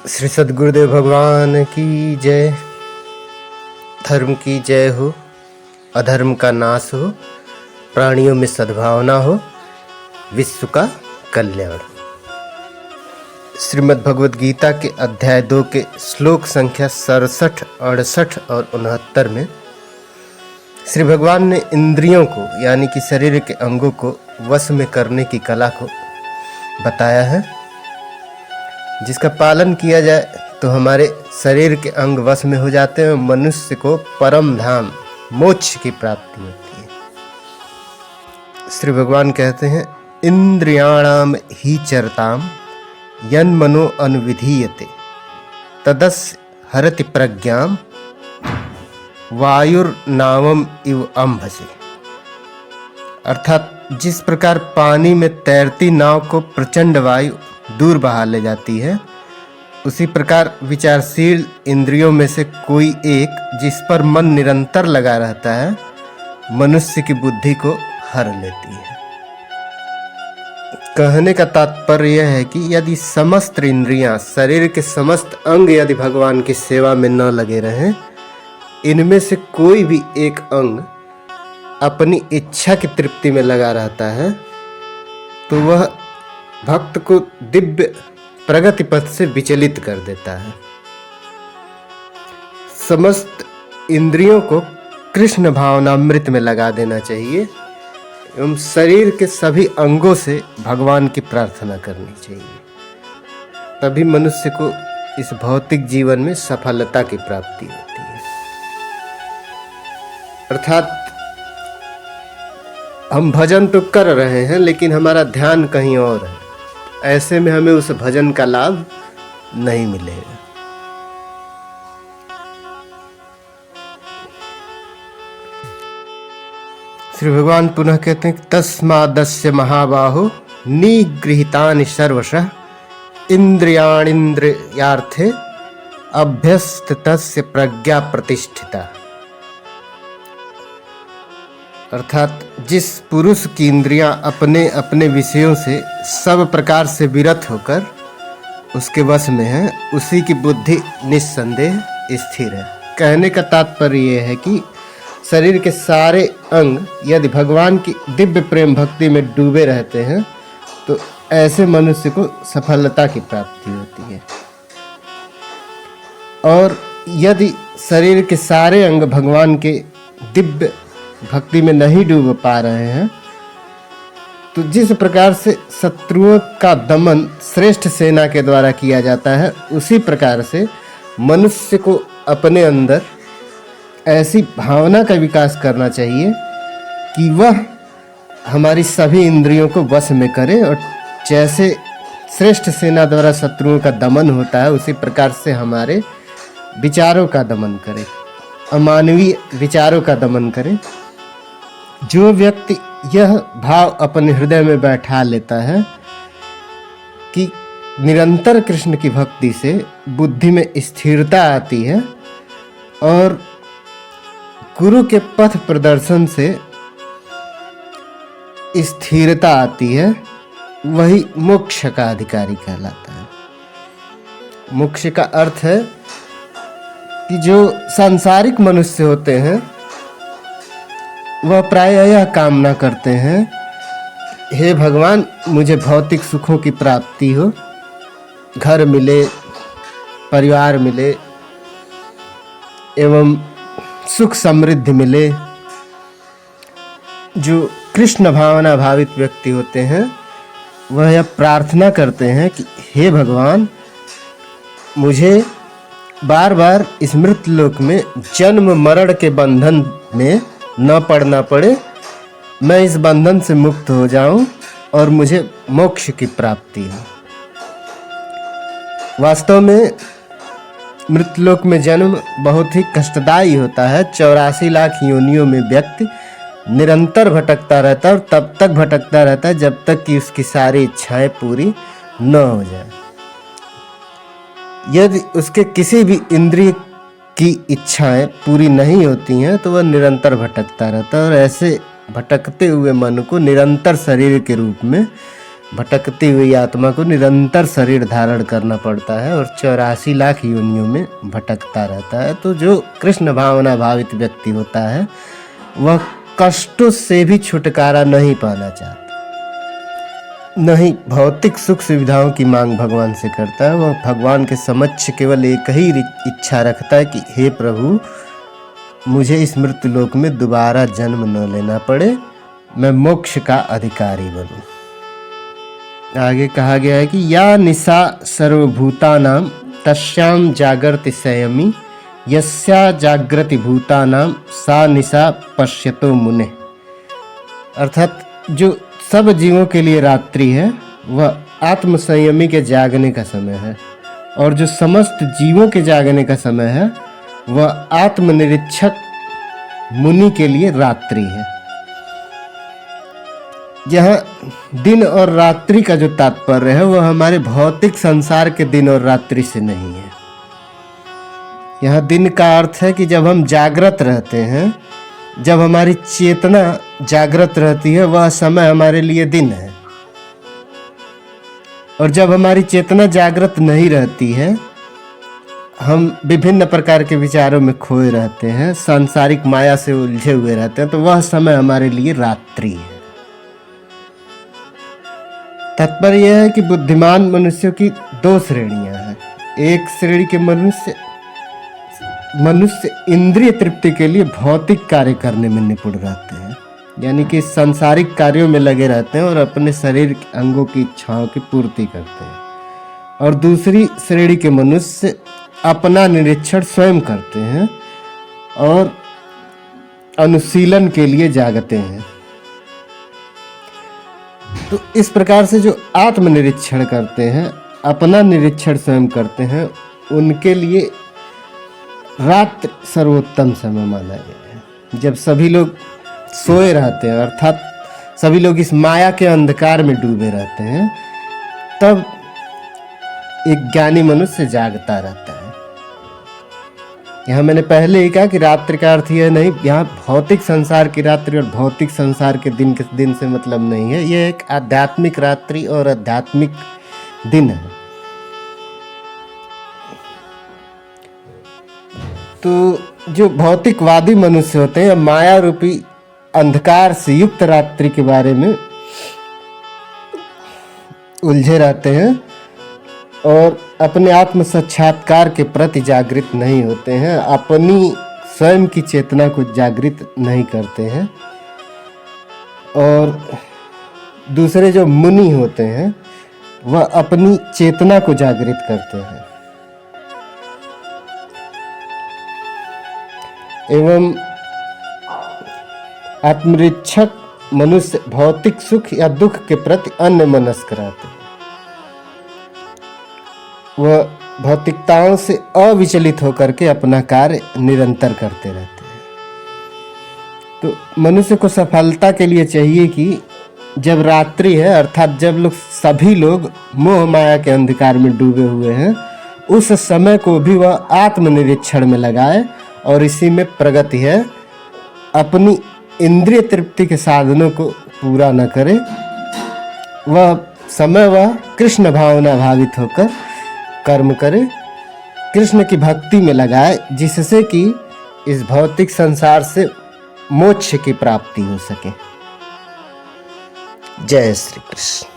श्री सद्गुरुदेव भगवान की जय। धर्म की जय हो, अधर्म का नाश हो, प्राणियों में सद्भावना हो, विश्व का कल्याण। श्रीमद् भगवद गीता के अध्याय 2 के श्लोक संख्या 67, 68 और 69 में श्री भगवान ने इंद्रियों को यानी कि शरीर के अंगों को वश में करने की कला को बताया है, जिसका पालन किया जाए तो हमारे शरीर के अंग वश में हो जाते हैं। मनुष्य को परम धाम मोक्ष की प्राप्ति होती है। श्री भगवान कहते हैं, इंद्रियाणाम ही चरताम यन मनो अनुविधीयते तदस हरति प्रज्ञाम वायुर्नावम इव अंभसे। अर्थात जिस प्रकार पानी में तैरती नाव को प्रचंड वायु दूर बहा ले जाती है, उसी प्रकार विचारशील इंद्रियों में से कोई एक जिस पर मन निरंतर लगा रहता है, मनुष्य की बुद्धि को हर लेती है। कहने का तात्पर्य यह है कि यदि समस्त इंद्रियां, शरीर के समस्त अंग यदि भगवान की सेवा में न लगे रहें, इनमें से कोई भी एक अंग अपनी इच्छा की तृप्ति में लगा रहता है, तो वह भक्त को दिव्य प्रगति पथ से विचलित कर देता है। समस्त इंद्रियों को कृष्ण भावनामृत में लगा देना चाहिए एवं शरीर के सभी अंगों से भगवान की प्रार्थना करनी चाहिए। तभी मनुष्य को इस भौतिक जीवन में सफलता की प्राप्ति होती है। अर्थात हम भजन तो कर रहे हैं, लेकिन हमारा ध्यान कहीं और है। ऐसे में हमें उस भजन का लाभ नहीं मिलेगा। श्री भगवान पुनः कहते हैं, तस्मादस्य महाबाहो निगृहीतानि सर्वशः इंद्रियाणीन्द्रियार्थे अभ्यस्तस्य प्रज्ञा प्रतिष्ठिता। अर्थात जिस पुरुष की इंद्रियां अपने अपने विषयों से सब प्रकार से विरत होकर उसके वश में है, उसी की बुद्धि निस्संदेह स्थिर है। कहने का तात्पर्य यह है कि शरीर के सारे अंग यदि भगवान की दिव्य प्रेम भक्ति में डूबे रहते हैं, तो ऐसे मनुष्य को सफलता की प्राप्ति होती है। और यदि शरीर के सारे अंग भगवान के दिव्य भक्ति में नहीं डूब पा रहे हैं, तो जिस प्रकार से शत्रुओं का दमन श्रेष्ठ सेना के द्वारा किया जाता है, उसी प्रकार से मनुष्य को अपने अंदर ऐसी भावना का विकास करना चाहिए कि वह हमारी सभी इंद्रियों को वश में करे, और जैसे श्रेष्ठ सेना द्वारा शत्रुओं का दमन होता है, उसी प्रकार से हमारे विचारों का दमन करे, अमानवीय विचारों का दमन करे। जो व्यक्ति यह भाव अपने हृदय में बैठा लेता है कि निरंतर कृष्ण की भक्ति से बुद्धि में स्थिरता आती है और गुरु के पथ प्रदर्शन से स्थिरता आती है, वही मोक्ष का अधिकारी कहलाता है। मोक्ष का अर्थ है कि जो सांसारिक मनुष्य होते हैं, वह प्रायः यह कामना करते हैं, हे भगवान मुझे भौतिक सुखों की प्राप्ति हो, घर मिले, परिवार मिले एवं सुख समृद्धि मिले। जो कृष्ण भावना भावित व्यक्ति होते हैं, वह यह प्रार्थना करते हैं कि हे भगवान मुझे बार बार इस मृत्युलोक में जन्म मरण के बंधन में न पड़ना पड़े, मैं इस बंधन से मुक्त हो जाऊं और मुझे मोक्ष की प्राप्ति हो। वास्तव में मृत्युलोक में जन्म बहुत ही कष्टदायी होता है। 84 लाख योनियों में व्यक्ति निरंतर भटकता रहता है, और तब तक भटकता रहता है जब तक कि उसकी सारी इच्छाएं पूरी न हो जाए। यदि उसके किसी भी इंद्रिय की इच्छाएं पूरी नहीं होती हैं, तो वह निरंतर भटकता रहता है, और ऐसे भटकते हुए मन को निरंतर शरीर के रूप में भटकती हुई आत्मा को निरंतर शरीर धारण करना पड़ता है और 84 लाख योनियों में भटकता रहता है। तो जो कृष्ण भावना भावित व्यक्ति होता है वह कष्टों से भी छुटकारा नहीं पाना चाहता, नहीं भौतिक सुख सुविधाओं की मांग भगवान से करता है। वह भगवान के समक्ष केवल एक ही इच्छा रखता है कि हे प्रभु, मुझे इस मृत्यु लोक में दोबारा जन्म न लेना पड़े, मैं मोक्ष का अधिकारी बनूं। आगे कहा गया है कि या निशा सर्वभूतानां तस्यां जागर्ति संयमी, यस्या जागृति भूतानां सा निशा पश्यतो मुने। अर्थात जो सब जीवों के लिए रात्रि है वह आत्म संयमी के जागने का समय है, और जो समस्त जीवों के जागने का समय है वह आत्मनिरीक्षक मुनि के लिए रात्रि है। यहाँ दिन और रात्रि का जो तात्पर्य है वह हमारे भौतिक संसार के दिन और रात्रि से नहीं है। यहाँ दिन का अर्थ है कि जब हम जागृत रहते हैं, जब हमारी चेतना जागृत रहती है वह समय हमारे लिए दिन है, और जब हमारी चेतना जागृत नहीं रहती है, हम विभिन्न प्रकार के विचारों में खोए रहते हैं, सांसारिक माया से उलझे हुए रहते हैं, तो वह समय हमारे लिए रात्रि है। तात्पर्य यह है कि बुद्धिमान मनुष्यों की दो श्रेणियां हैं। एक श्रेणी के मनुष्य इंद्रिय तृप्ति के लिए भौतिक कार्य करने में निपुण रहते हैं, यानी कि सांसारिक कार्यों में लगे रहते हैं और अपने शरीर के अंगों की इच्छाओं की पूर्ति करते हैं। और दूसरी श्रेणी के मनुष्य अपना निरीक्षण स्वयं करते हैं और अनुशीलन के लिए जागते हैं। तो इस प्रकार से जो आत्मनिरीक्षण करते हैं, अपना निरीक्षण स्वयं करते हैं, उनके लिए रात्रि सर्वोत्तम समय माना गया है। जब सभी लोग सोए रहते हैं, अर्थात सभी लोग इस माया के अंधकार में डूबे रहते हैं, तब एक ज्ञानी मनुष्य जागता रहता है। यहाँ मैंने पहले ही कहा कि रात्रि का अर्थ यह नहीं, यहाँ भौतिक संसार की रात्रि और भौतिक संसार के दिन से मतलब नहीं है। यह एक आध्यात्मिक रात्रि और आध्यात्मिक दिन है। तो जो भौतिकवादी मनुष्य होते हैं माया रूपी अंधकार से युक्त रात्रि के बारे में उलझे रहते हैं और अपने आत्म साक्षात्कार के प्रति जागृत नहीं होते हैं, अपनी स्वयं की चेतना को जागृत नहीं करते हैं। और दूसरे जो मुनि होते हैं वह अपनी चेतना को जागृत करते हैं एवं आत्मनिरीक्षक मनुष्य भौतिक सुख या दुख के प्रति अन्यमनस्क रहते हैं। वह भौतिकताओं से अविचलित होकर के अपना कार्य निरंतर करते रहते हैं। तो मनुष्य को सफलता के लिए चाहिए कि जब रात्रि है, अर्थात जब सभी लोग मोह माया के अंधकार में डूबे हुए हैं, उस समय को भी वह आत्मनिरीक्षण में लगाए और इसी में प्रगति है। अपनी इंद्रिय तृप्ति के साधनों को पूरा न करे, वह समय वह कृष्ण भावना भावित होकर कर्म करे, कृष्ण की भक्ति में लगाए, जिससे कि इस भौतिक संसार से मोक्ष की प्राप्ति हो सके। जय श्री कृष्ण।